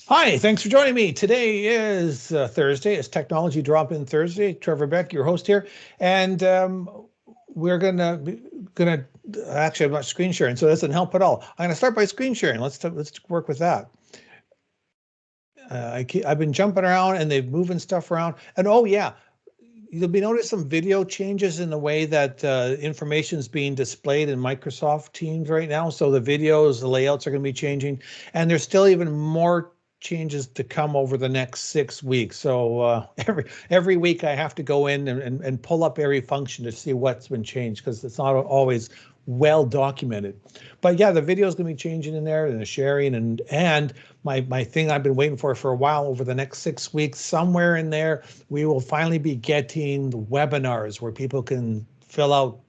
Hi, thanks for joining me. Today is Thursday. It's Technology Drop-In Thursday. Trevor Beck, your host here, and we're gonna actually I'm not screen sharing, so that doesn't help at all. I'm gonna start by screen sharing. Let's work with that. I've been jumping around and they're moving stuff around, and oh yeah, you'll be noticing some video changes in the way that information is being displayed in Microsoft Teams right now. So the videos, the layouts are going to be changing, and there's still even more changes to come over the next 6 weeks. So every week I have to go in and pull up every function to see what's been changed, because it's not always well documented. But yeah, the video is going to be changing in there, and the sharing, and my thing I've been waiting for a while. Over the next 6 weeks, somewhere in there, we will finally be getting the webinars where people can fill out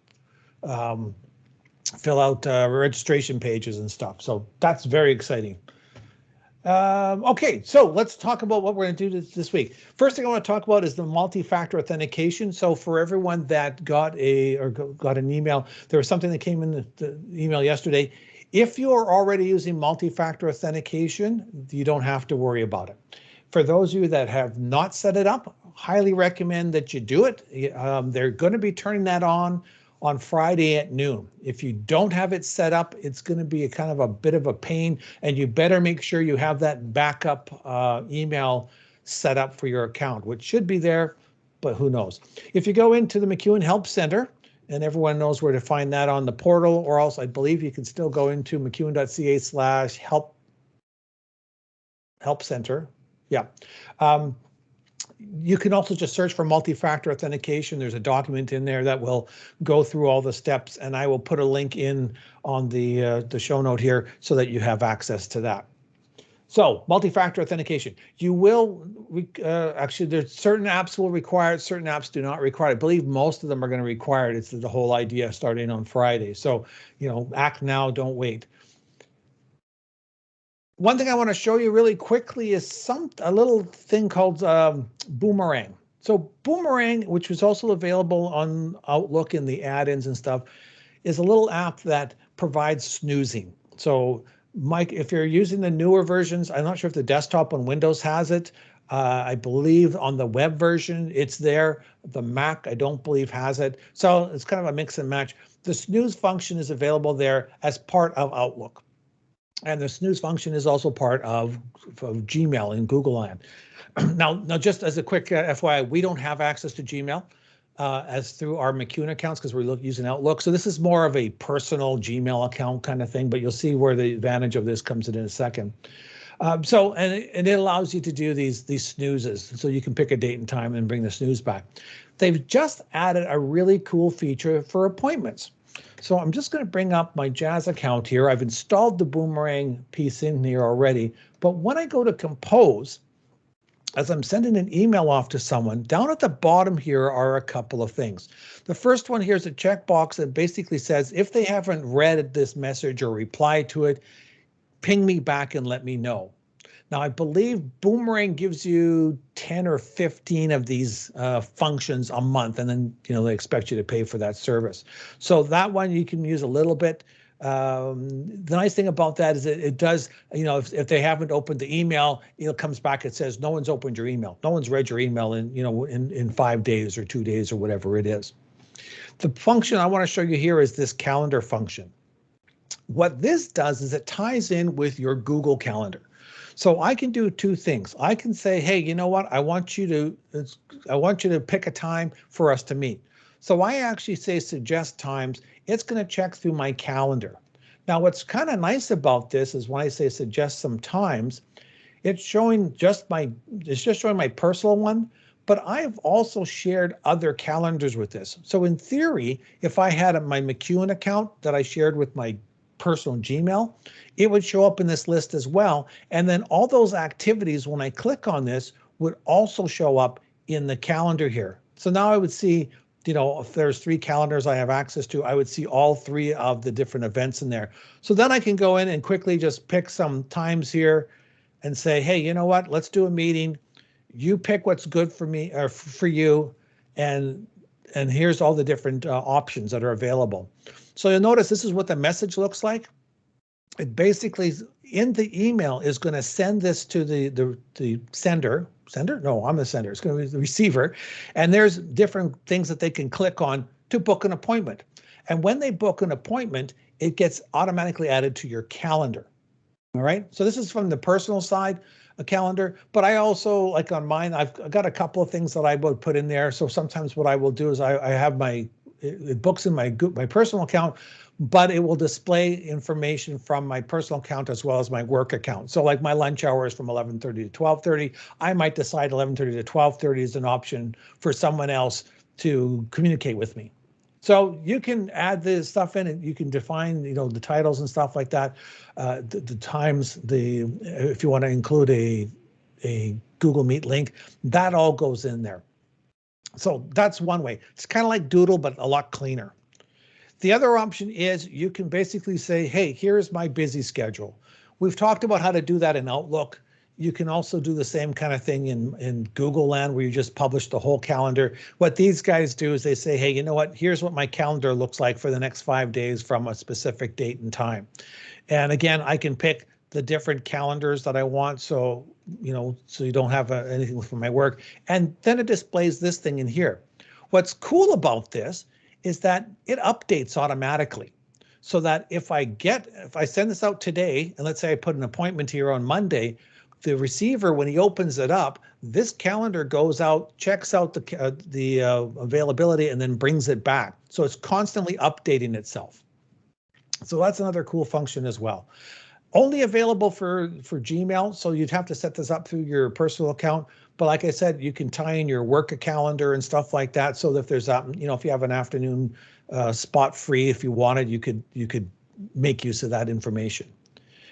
registration pages and stuff. So that's very exciting. Okay, so let's talk about what we're going to do this week. First thing I want to talk about is the multi-factor authentication. So for everyone that got an email, there was something that came in the email yesterday. If you are already using multi-factor authentication, you don't have to worry about it. For those of you that have not set it up, highly recommend that you do it. They're going to be turning that on Friday at noon. If you don't have it set up, it's going to be a kind of a bit of a pain, and you better make sure you have that backup email set up for your account, which should be there, but who knows. If you go into the McEwen Help Center, and everyone knows where to find that on the portal, or else I believe you can still go into mcewen.ca/help center. Yeah. You can also just search for multi-factor authentication. There's a document in there that will go through all the steps, and I will put a link in on the show note here so that you have access to that. So multi-factor authentication, you will actually, there's certain apps will require it, certain apps do not require it. I believe most of them are going to require it. It's the whole idea starting on Friday. So, act now, don't wait. One thing I want to show you really quickly is a little thing called Boomerang. So Boomerang, which was also available on Outlook in the add-ins and stuff, is a little app that provides snoozing. So Mike, if you're using the newer versions, I'm not sure if the desktop on Windows has it. I believe on the web version it's there. The Mac, I don't believe, has it. So it's kind of a mix and match. The snooze function is available there as part of Outlook. And the snooze function is also part of Gmail in Google Land. Now, just as a quick FYI, we don't have access to Gmail as through our McEwen accounts because we're using Outlook. So this is more of a personal Gmail account kind of thing, but you'll see where the advantage of this comes in a second. And it allows you to do these snoozes. So you can pick a date and time and bring the snooze back. They've just added a really cool feature for appointments. So I'm just going to bring up my Jazz account here. I've installed the Boomerang piece in here already, but when I go to compose, as I'm sending an email off to someone, down at the bottom here are a couple of things. The first one here is a checkbox that basically says, if they haven't read this message or replied to it, ping me back and let me know. Now, I believe Boomerang gives you 10 or 15 of these functions a month, and then they expect you to pay for that service. So that one you can use a little bit. The nice thing about that is it does, if they haven't opened the email, it comes back, it says no one's opened your email. No one's read your email in 5 days or 2 days or whatever it is. The function I want to show you here is this calendar function. What this does is it ties in with your Google Calendar. So I can do two things. I can say, hey, you know what? I want you to pick a time for us to meet. So I actually say suggest times. It's going to check through my calendar. Now, what's kind of nice about this is when I say suggest some times, it's just showing my personal one, but I've also shared other calendars with this. So in theory, if I had my McEwen account that I shared with my personal Gmail, it would show up in this list as well. And then all those activities, when I click on this, would also show up in the calendar here. So now I would see, if there's 3 calendars I have access to, I would see all 3 of the different events in there. So then I can go in and quickly just pick some times here and say, hey, you know what? Let's do a meeting. You pick what's good for me or for you. And here's all the different options that are available. So you'll notice this is what the message looks like. It basically in the email is going to send this to the sender. Sender? No, I'm the sender. It's going to be the receiver. And there's different things that they can click on to book an appointment. And when they book an appointment, it gets automatically added to your calendar. All right. So this is from the personal side, a calendar, but I also, like on mine, I've got a couple of things that I would put in there. So sometimes what I will do is I have it books in my personal account, but it will display information from my personal account as well as my work account. So like my lunch hour is from 11:30 to 12:30. I might decide 11:30 to 12:30 is an option for someone else to communicate with me. So you can add this stuff in, and you can define, the titles and stuff like that. The times, if you want to include a Google Meet link, that all goes in there. So that's one way. It's kind of like Doodle, but a lot cleaner. The other option is you can basically say, hey, here's my busy schedule. We've talked about how to do that in Outlook. You can also do the same kind of thing in Google Land, where you just publish the whole calendar. What these guys do is they say, hey, you know what? Here's what my calendar looks like for the next 5 days from a specific date and time. And again, I can pick the different calendars that I want. So, so you don't have anything from my work. And then it displays this thing in here. What's cool about this is that it updates automatically. So that if I send this out today, and let's say I put an appointment here on Monday, the receiver, when he opens it up, this calendar goes out, checks out the availability, and then brings it back. So it's constantly updating itself. So that's another cool function as well. Only available for Gmail, so you'd have to set this up through your personal account. But like I said, you can tie in your work calendar and stuff like that. So if there's if you have an afternoon spot free, if you wanted, you could make use of that information.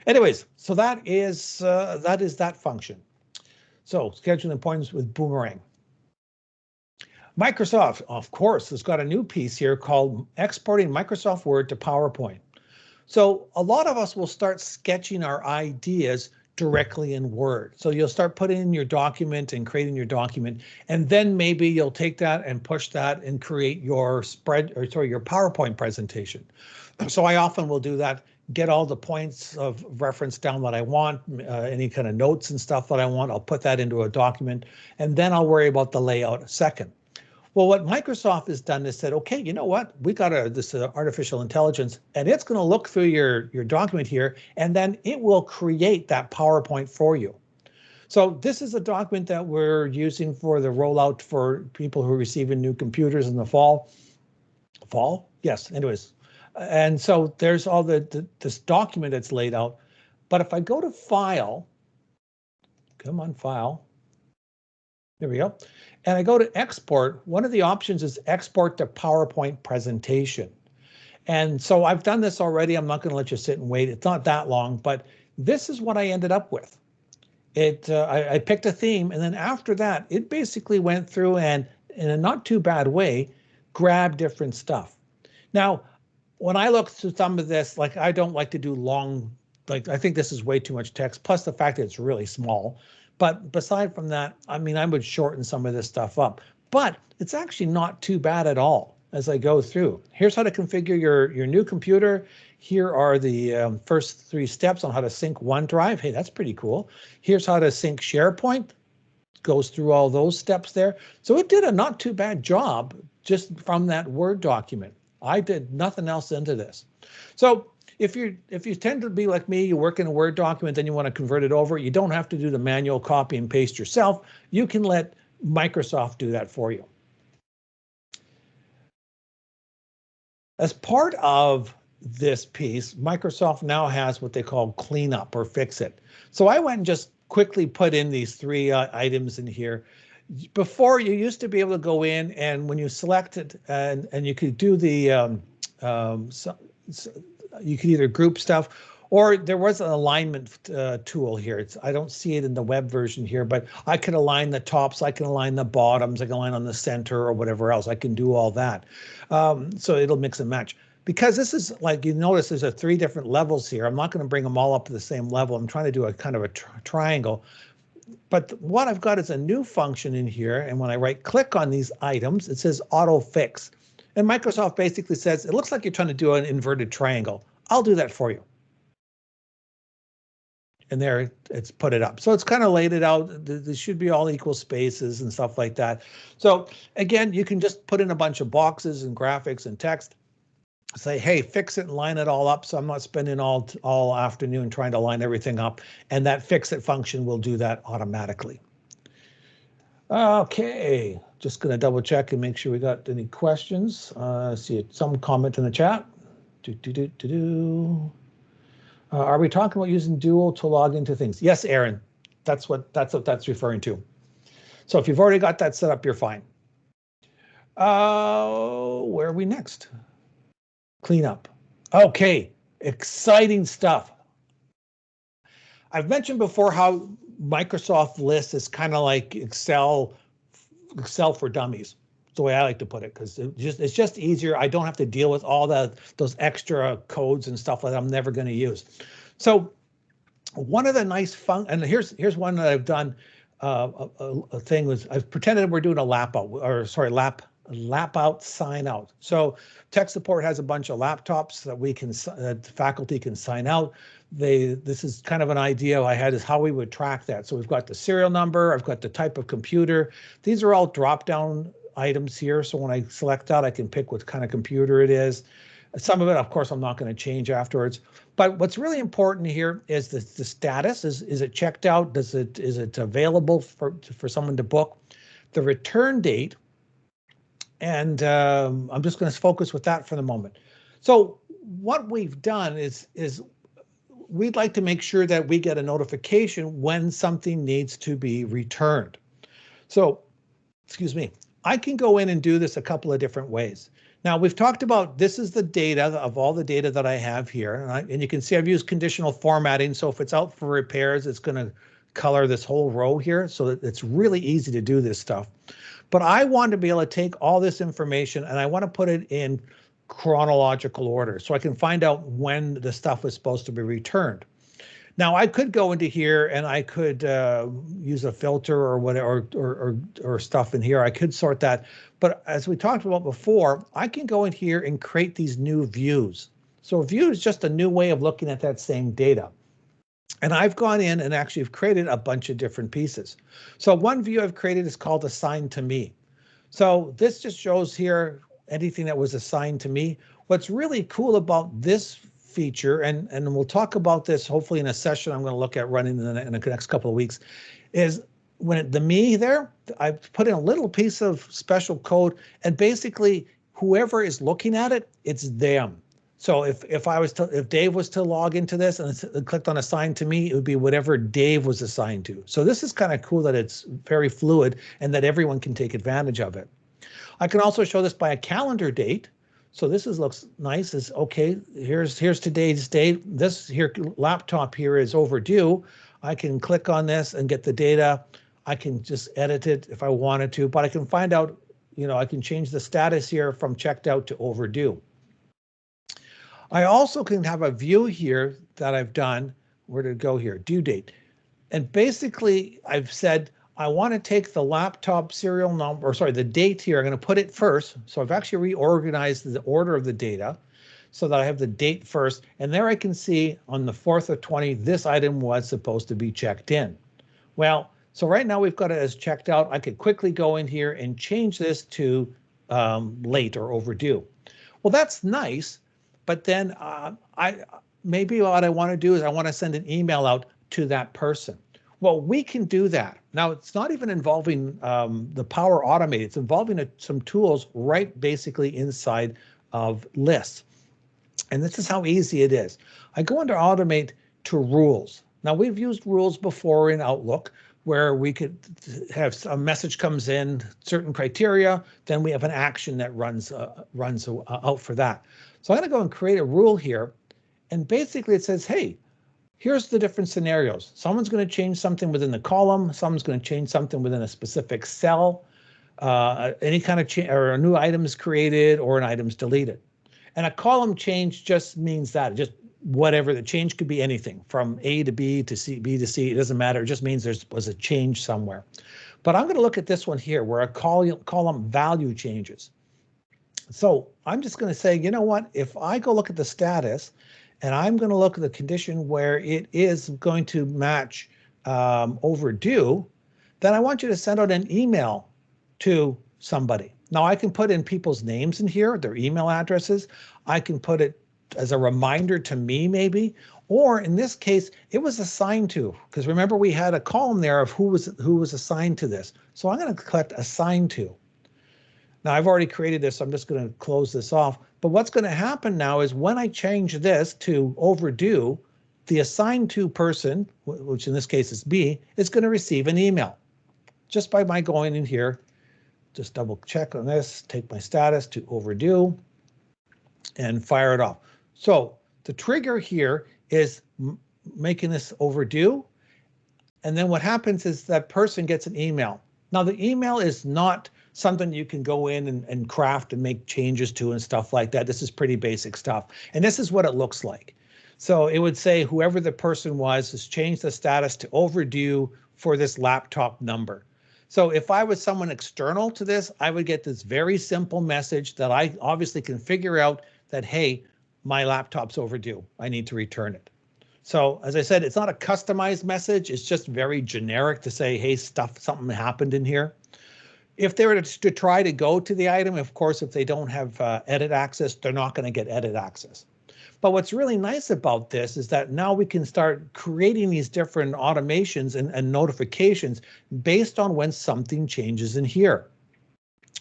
Anyways, so that is that function. So scheduling appointments with Boomerang. Microsoft, of course, has got a new piece here called exporting Microsoft Word to PowerPoint. So a lot of us will start sketching our ideas directly in Word. So you'll start putting in your document and creating your document, and then maybe you'll take that and push that and create your your PowerPoint presentation. So I often will do that, get all the points of reference down that I want, any kind of notes and stuff that I want. I'll put that into a document, and then I'll worry about the layout second. Well, what Microsoft has done is said, okay, you know what? We got this artificial intelligence, and it's going to look through your document here, and then it will create that PowerPoint for you. So this is a document that we're using for the rollout for people who are receiving new computers in the fall. Fall? Yes. Anyways. And so there's all this document that's laid out. But if I go to File, come on, File. There we go. And I go to Export. One of the options is Export to PowerPoint Presentation. And so I've done this already. I'm not going to let you sit and wait. It's not that long, but this is what I ended up with. I picked a theme, and then after that, it basically went through and, in a not too bad way, grabbed different stuff. Now, when I look through some of this, like I don't like to do long, like I think this is way too much text, plus the fact that it's really small. But beside from that, I mean, I would shorten some of this stuff up. But it's actually not too bad at all as I go through. Here's how to configure your new computer. Here are the first 3 steps on how to sync OneDrive. Hey, that's pretty cool. Here's how to sync SharePoint. Goes through all those steps there. So it did a not too bad job just from that Word document. I did nothing else into this. So if you tend to be like me, you work in a Word document, then you want to convert it over, you don't have to do the manual copy and paste yourself. You can let Microsoft do that for you. As part of this piece, Microsoft now has what they call cleanup or fix it. So I went and just quickly put in these 3 items in here. Before, you used to be able to go in, and when you select it, and you could do the you could either group stuff, or there was an alignment tool here. I don't see it in the web version here, but I can align the tops, I can align the bottoms, I can align on the center or whatever else. I can do all that. So it'll mix and match. Because this is, like you notice, there's 3 different levels here. I'm not going to bring them all up to the same level. I'm trying to do a kind of a triangle. But what I've got is a new function in here, and when I right click on these items, it says auto fix. And Microsoft basically says, it looks like you're trying to do an inverted triangle. I'll do that for you. And there it's put it up. So it's kind of laid it out. There should be all equal spaces and stuff like that. So again, you can just put in a bunch of boxes and graphics and text. Say, hey, fix it and line it all up. So I'm not spending all afternoon trying to line everything up. And that fix it function will do that automatically. Okay, just going to double check and make sure we got any questions. See some comment in the chat. Are we talking about using Dual to log into things? Yes, Aaron, that's what that's referring to. So if you've already got that set up, you're fine. Where are we next? Cleanup. Okay, exciting stuff. I've mentioned before how Microsoft List is kind of like Excel for dummies. That's the way I like to put it, because it's just easier. I don't have to deal with all those extra codes and stuff that I'm never going to use. So one of the nice and here's one that I've done. A thing was I've pretended we're doing a lap out sign out. So tech support has a bunch of laptops that we can the faculty can sign out. This is kind of an idea I had, is how we would track that. So we've got the serial number, I've got the type of computer. These are all drop down items here. So when I select that, I can pick what kind of computer it is. Some of it, of course, I'm not going to change afterwards. But what's really important here is the status. Is it checked out? Is it available for someone to book? The return date. And I'm just going to focus with that for the moment. So what we've done is we'd like to make sure that we get a notification when something needs to be returned. So, excuse me, I can go in and do this a couple of different ways. Now, we've talked about this is the data of all the data that I have here. And you can see I've used conditional formatting. So if it's out for repairs, it's going to color this whole row here. So that it's really easy to do this stuff. But I want to be able to take all this information and I want to put it in chronological order so I can find out when the stuff was supposed to be returned. Now I could go into here and I could use a filter or whatever or stuff in here. I could sort that. But as we talked about before, I can go in here and create these new views. So a view is just a new way of looking at that same data. And I've gone in and actually have created a bunch of different pieces. So one view I've created is called Assigned to Me. So this just shows here anything that was assigned to me. What's really cool about this feature, and we'll talk about this hopefully in a session I'm going to look at running in the next couple of weeks, is when the me there, I put in a little piece of special code, and basically whoever is looking at it, it's them. So if Dave was to log into this and clicked on Assigned to Me, it would be whatever Dave was assigned to. So this is kind of cool that it's very fluid and that everyone can take advantage of it. I can also show this by a calendar date. So this looks nice. Is okay. Here's today's date. This here laptop here is overdue. I can click on this and get the data. I can just edit it if I wanted to, but I can find out, I can change the status here from checked out to overdue. I also can have a view here that I've done. Where did it go here? Due date. And basically I've said, I want to take the laptop serial number, the date here. I'm going to put it first. So I've actually reorganized the order of the data so that I have the date first. And there I can see on the 4th of 20, this item was supposed to be checked in. Well, so right now we've got it as checked out. I could quickly go in here and change this to late or overdue. Well, that's nice. But then maybe what I want to do is I want to send an email out to that person. Well, we can do that. Now, it's not even involving the Power Automate. It's involving some tools right basically inside of lists. And this is how easy it is. I go under Automate to Rules. Now, we've used rules before in Outlook where we could have a message comes in, certain criteria, then we have an action that runs out for that. So I'm going to go and create a rule here. And basically it says, hey, here's the different scenarios. Someone's going to change something within the column. Someone's going to change something within a specific cell. Any kind of change or a new item is created or an item is deleted. And a column change just means that, just whatever. The change could be anything from A to B to C, B to C. It doesn't matter. It just means there was a change somewhere. But I'm going to look at this one here where a column value changes. So I'm just going to say, you know what? If I go look at the status and I'm going to look at the condition where it is going to match overdue, then I want you to send out an email to somebody. Now I can put in people's names in here, their email addresses. I can put it as a reminder to me maybe, or in this case, it was assigned to, because remember we had a column there of who was assigned to this. So I'm going to collect assigned to. Now I've already created this, so I'm just going to close this off. But what's going to happen now is when I change this to overdue, the assigned to person, which in this case is me, is going to receive an email just by my going in here. Just double check on this, take my status to overdue and fire it off. So the trigger here is making this overdue. And then what happens is that person gets an email. Now the email is not something you can go in and craft and make changes to and stuff like that. This is pretty basic stuff. And this is what it looks like. So it would say whoever the person was has changed the status to overdue for this laptop number. So if I was someone external to this, I would get this very simple message that I obviously can figure out that, hey, my laptop's overdue. I need to return it. So as I said, it's not a customized message. It's just very generic to say, hey, something happened in here. If they were to try to go to the item, of course, if they don't have edit access, they're not going to get edit access. But what's really nice about this is that now we can start creating these different automations and notifications based on when something changes in here.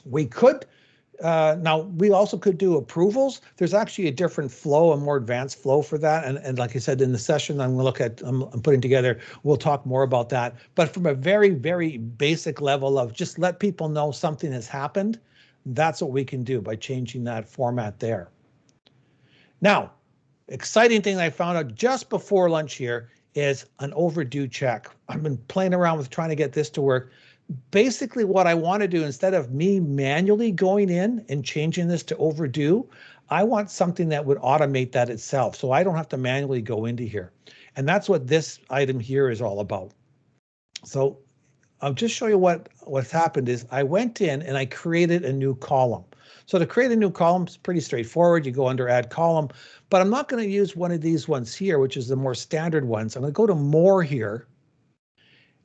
We could, now we also could do approvals. There's actually a different flow, a more advanced flow for that. And like I said, in the session I'm going to look at, I'm putting together, we'll talk more about that. But from a very, very basic level of just let people know something has happened, that's what we can do by changing that format there. Now, exciting thing I found out just before lunch here is an overdue check. I've been playing around with trying to get this to work. Basically what I want to do, instead of me manually going in and changing this to overdue, I want something that would automate that itself, so I don't have to manually go into here. And that's what this item here is all about. So I'll just show you what's happened is I went in and I created a new column. So to create a new column is pretty straightforward. You go under add column, but I'm not going to use one of these ones here, which is the more standard ones. I'm going to go to more here.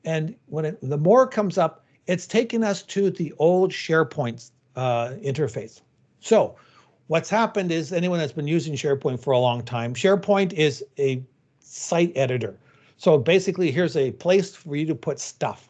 And when the more comes up, it's taking us to the old SharePoint interface. So what's happened is anyone that's been using SharePoint for a long time, SharePoint is a site editor. So basically here's a place for you to put stuff.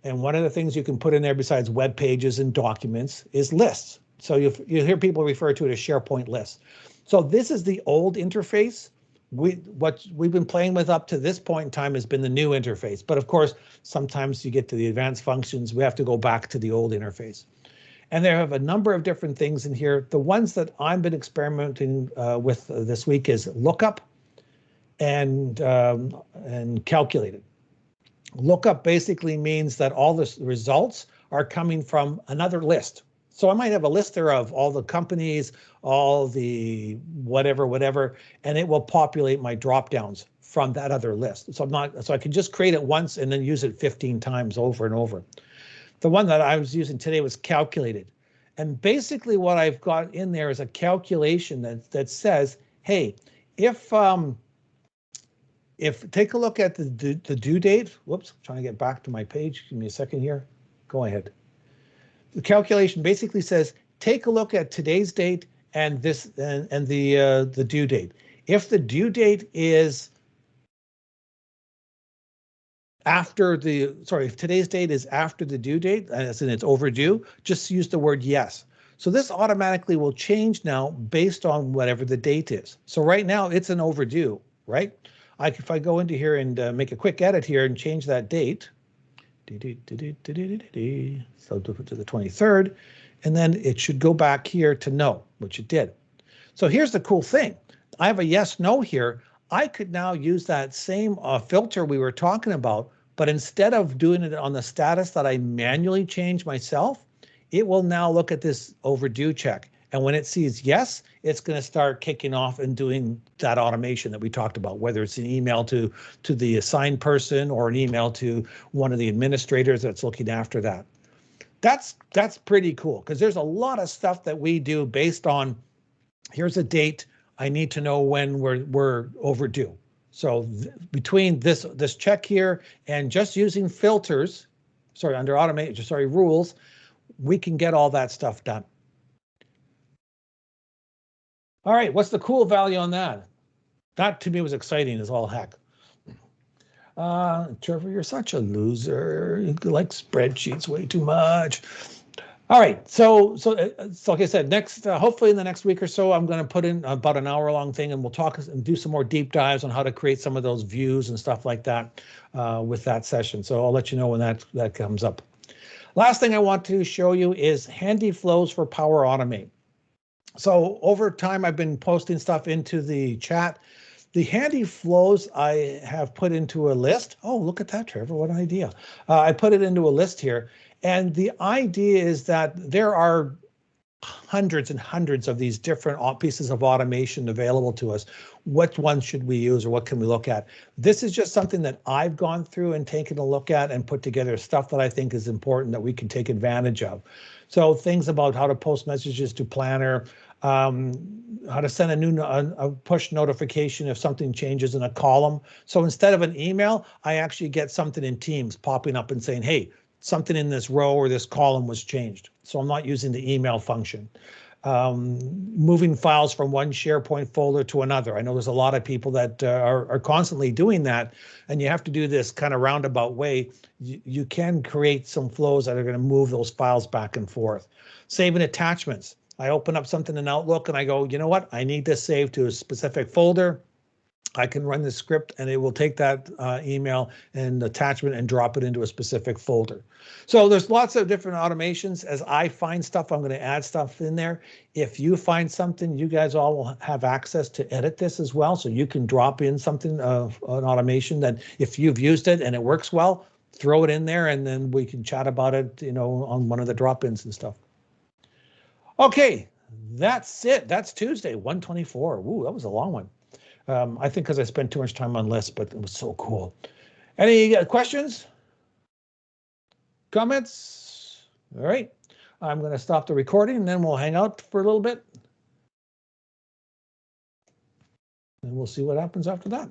And one of the things you can put in there besides web pages and documents is lists. So you hear people refer to it as SharePoint lists. So this is the old interface. What we've been playing with up to this point in time has been the new interface. But of course, sometimes you get to the advanced functions, we have to go back to the old interface. And there have a number of different things in here. The ones that I've been experimenting with this week is Lookup and Calculated. Lookup basically means that all the results are coming from another list. So I might have a list there of all the companies, all the whatever, and it will populate my drop downs from that other list. So I can just create it once and then use it 15 times over and over. The one that I was using today was Calculated. And basically what I've got in there is a calculation that says, hey, if take a look at the due date, whoops, I'm trying to get back to my page. Give me a second here. Go ahead. The calculation basically says, take a look at today's date and this and the due date. If the due date is after the, sorry, if today's date is after the due date, as in it's overdue, just use the word yes. So this automatically will change now based on whatever the date is. So right now it's an overdue, right? If I go into here and make a quick edit here and change that date, so to the 23rd, and then it should go back here to no, which it did. So here's the cool thing. I have a yes, no here. I could now use that same filter we were talking about, but instead of doing it on the status that I manually change myself, it will now look at this overdue check. And when it sees yes, it's going to start kicking off and doing that automation that we talked about, whether it's an email to the assigned person or an email to one of the administrators that's looking after that. That's pretty cool because there's a lot of stuff that we do based on, here's a date, I need to know when we're overdue. So between this check here and just using filters, sorry, under automate, sorry, rules, we can get all that stuff done. All right, what's the cool value on that? That to me was exciting as all heck. Trevor, you're such a loser. You like spreadsheets way too much. All right, so like I said, next hopefully in the next week or so, I'm going to put in about an hour-long thing, and we'll talk and do some more deep dives on how to create some of those views and stuff like that with that session. So I'll let you know when that comes up. Last thing I want to show you is handy flows for Power Automate. So over time, I've been posting stuff into the chat. The handy flows I have put into a list. Oh, look at that, Trevor, what an idea. I put it into a list here. And the idea is that there are hundreds and hundreds of these different pieces of automation available to us. What one should we use, or what can we look at? This is just something that I've gone through and taken a look at and put together stuff that I think is important that we can take advantage of. So things about how to post messages to Planner, how to send a push notification if something changes in a column. So instead of an email, I actually get something in Teams popping up and saying, hey, something in this row or this column was changed. So I'm not using the email function. Moving files from one SharePoint folder to another. I know there's a lot of people that are constantly doing that, and you have to do this kind of roundabout way. You can create some flows that are going to move those files back and forth. Saving attachments. I open up something in Outlook and I go, you know what? I need this saved to a specific folder. I can run the script and it will take that email and attachment and drop it into a specific folder. So there's lots of different automations. As I find stuff, I'm going to add stuff in there. If you find something, you guys all will have access to edit this as well. So you can drop in something of an automation that if you've used it and it works well, throw it in there and then we can chat about it, you know, on one of the drop-ins and stuff. Okay, that's it. That's Tuesday, 124. Ooh, that was a long one. I think because I spent too much time on lists, but it was so cool. Any questions? Comments? All right. I'm going to stop the recording and then we'll hang out for a little bit. And we'll see what happens after that.